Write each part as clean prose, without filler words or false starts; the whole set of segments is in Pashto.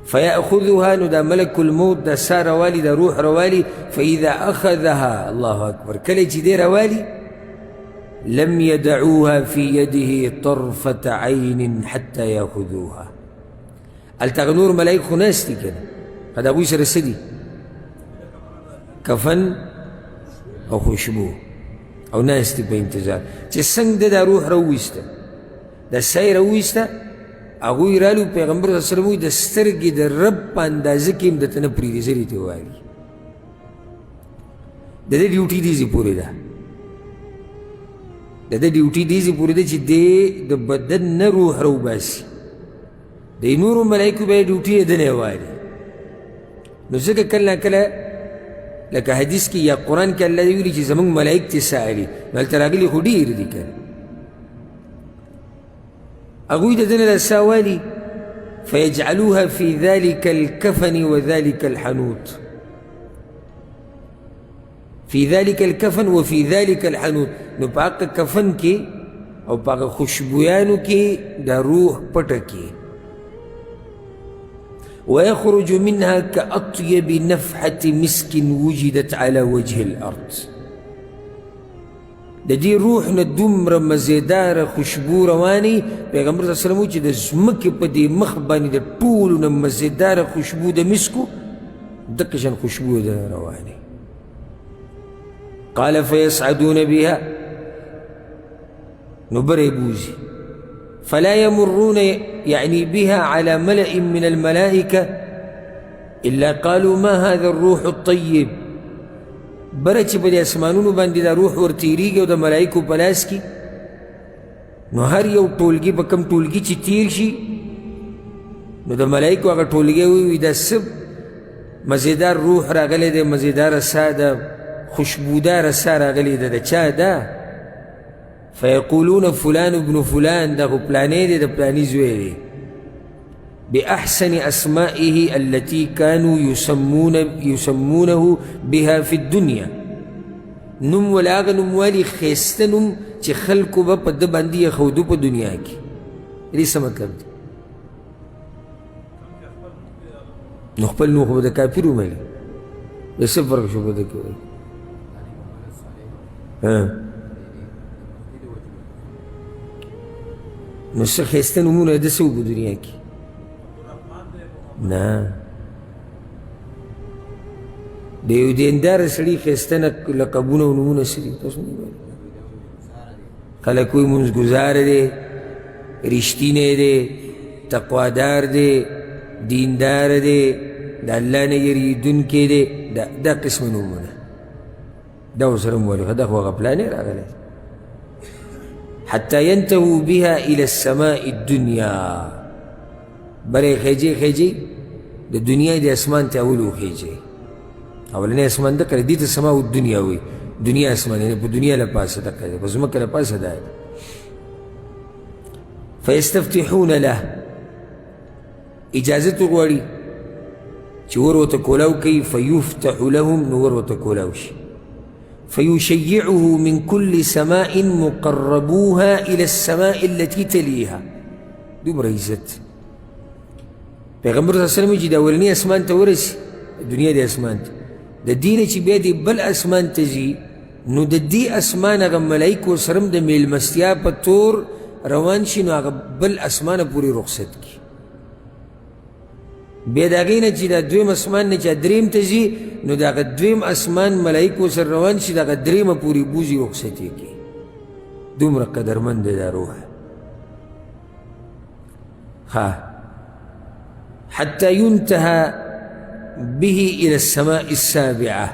فيأخذها نو دا ملك الموت دا سا روالي دا روح روالي فإذا أخذها الله أكبر كله چې دی روالي لم يدعوها في يده طرفة عين حتى يأخذوها. التغنور ملائك خناس دي كده هذا أبوي سر السدي كفن أو خشبو أو ناس دي بانتظار چې څنګه دا روح رويسته دا سای رويسته هغوی رالو پیغمبر صلی الله علیه وسلم وی د سترګې د رب په اندازه کې هم درته نه پرېږدي زری ته وایي د دې ډیوټي دیزې پورې ده د دې ډیوټي دیزې پورې ده چې دی د بدن نه روح راوباسي د نورو ملایکو به یې ډیوټي یې ده نه وایي نو ځکه کله کله لکه حدیث کې یا قرآن کې الله دی ویلي چې زموږ ملایک چې سائلي نو هلته راغلي خو ډېر دي که أقول دنا الساوالي فيجعلوها في ذلك الكفن وذلك الحنوط في ذلك الكفن وفي ذلك الحنوط نباق كفن كي أو باق خشبيانو كي دا روح پتكي ويخرج منها كأطيب نفحة مسك وجدت على وجه الأرض د دې روح نه دومره مزیداره خوشبو رواني پیغمبر صلی الله علیه وسلم چې د ځمکې په دې مخ باندې د ټولو نه مزیداره خوشبو د مسکو دقه شان خوشبو ده رواني قال فيصعدون بها نبري بوزي فلا يمرون يعني بها على ملأ من الملائكة إلا قالوا ما هذا الروح الطيب بره چې په دې اسمانونو باندې دا روح ورتېرېږي او د ملایکو په لاس کې نو هر یو ټولګي په کوم ټولګي چې تېر شي نو د ملایکو هغه ټولګی ووي دا څه مزیدار روح راغلی دی مزیداره ساه ده خوشبوداره ساه راغلی ده د چا ده فیقولون فلان ابن فلان دا خو پلانی دی د پلانی زوی دی بأحسن أسمائه التي كانوا يسمونه بها في الدنيا نم ولاغ نم والي خيستنم چه خلقو با پا دباندی خودو پا دنیا کی ریسا مطلب دی نخپل نوخو بدا کافرو ملی ایسا فرق شو بدا کوئی نسا خيستنمون ادسو با دنیا کی نه د یو دینداره سړي ښایسته لقبونه او نومونه څه دي تاسو نه وایي خلک وایي مونځګزاره دی رښتینی دی تقوادار دی دینداره دی د الله نه یریدونکی دی دا قسم نومونه دا ورسره م وایي دا خو هغه پلانی راغلی حتى ينتهوا بها إلى السماء الدنيا بره خیجی خیجی د دنیا د اسمان ته اولو خیجی اولنی اسمان ده کړه دې ته سما او دنیا وي دنیا اسمان نه په دنیا له پاسه ده کړه په زمکه له پاسه ده فيستفتحون له اجازه غواړي چې ورته کولاو کوي فيفتح لهم نور ورته کولاو شي فيشيعه من كل سماء مقربوها إلى السماء التي تليها دومره عزت پیغمبر صلی اللہ علیہ وسلم چې د اولني اسمان ته ورسي دنیا د اسمان ته د دې نه چې بیا د بل اسمان ته ځي نو د دې اسمان هغه ملایکو سره هم د میلمستیا په طور روان شي نو هغه بل اسمانه پورې رخصت کړي بیا د هغې نه چې د دویم اسمان نه چې دریم ته ځي نو د هغه دویم اسمان ملایکو سره روان شي د هغه دریمه پورې بوځي رخصت یې کړي دومره قدرمند دی دا روح حتى ينتهى به إلى السماء السابعة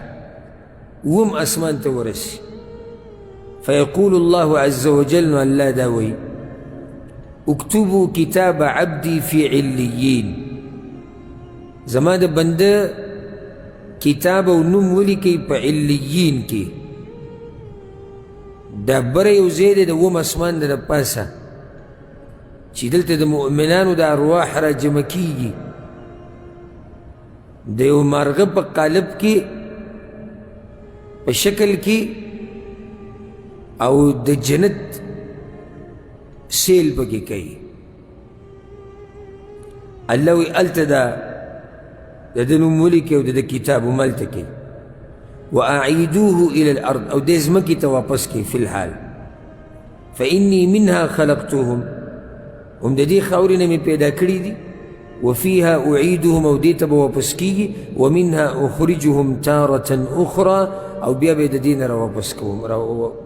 وم أسمان تورسي فيقول الله عز وجل أن لا داوي اكتبوا كتاب عبدي في عليين زمان بند كتاب ونم ولكي بعليين كي دابر يوزيد دا وم أسمان دا پاسا چې دلته د مؤمنانو د ارواح را جمع کیږي د یو مارغه په قالب کې په شکل کې او د جنت سیل پکې کوي الله وی الته دا د ده نوم ولیکئ او د ده کتاب هملته کئ واعیدوه الى الارض او دې ځمکې ته واپس کئ فی الحال فإني منها خلقتهم هم د دې خاورې نه مې پیدا کړي دي وفيها أعيدهم او دې ته به واپس کیږي ومنها أخرجهم تارة أخرى او بیا به د دې نه راواپس کوم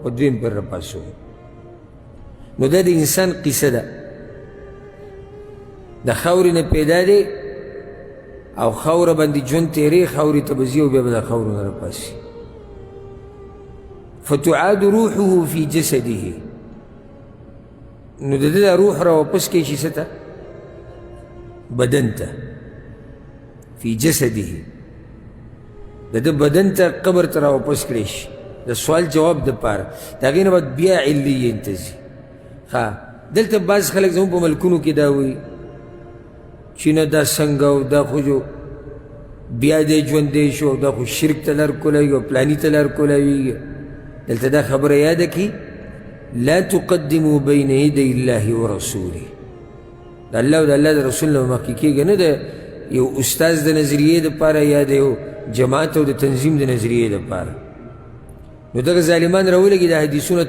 په دویم پر راپاسوم نو دا د انسان قصه ده د خاورې نه پیدا دی او خاوره باندې ژوند تیری خاورې ته به ځي او بیا به د خاورو نه راپاسي فتعاد روحه في جسده نو د ده دا روح راواپس کوي چې څه ته بدن ته فی جسده د ده بدن ته قبر ته راواپس کړی شي د سوال جواب دپاره د هغې نه بعد بیا علیین ته ځي دلته بعض خلک زموږ په ملکونو کې دا وایي چې نه دا څنګه او دا خو جو بیا دی ژوندی شو او دا خو شرک ته لار کولاویږي او پلاني ته لار کولاویږي دلته دا خبره یاده کړي لا تقدموا بین یدی الله ورسوله د الله او د الله د رسول نه مخکې کېږي نه د یو استاذ د نظریې دپاره یا د یو جماعت او د تنظیم د نظریې دپاره نو دغه ظالمان راولګي دا حدیثونه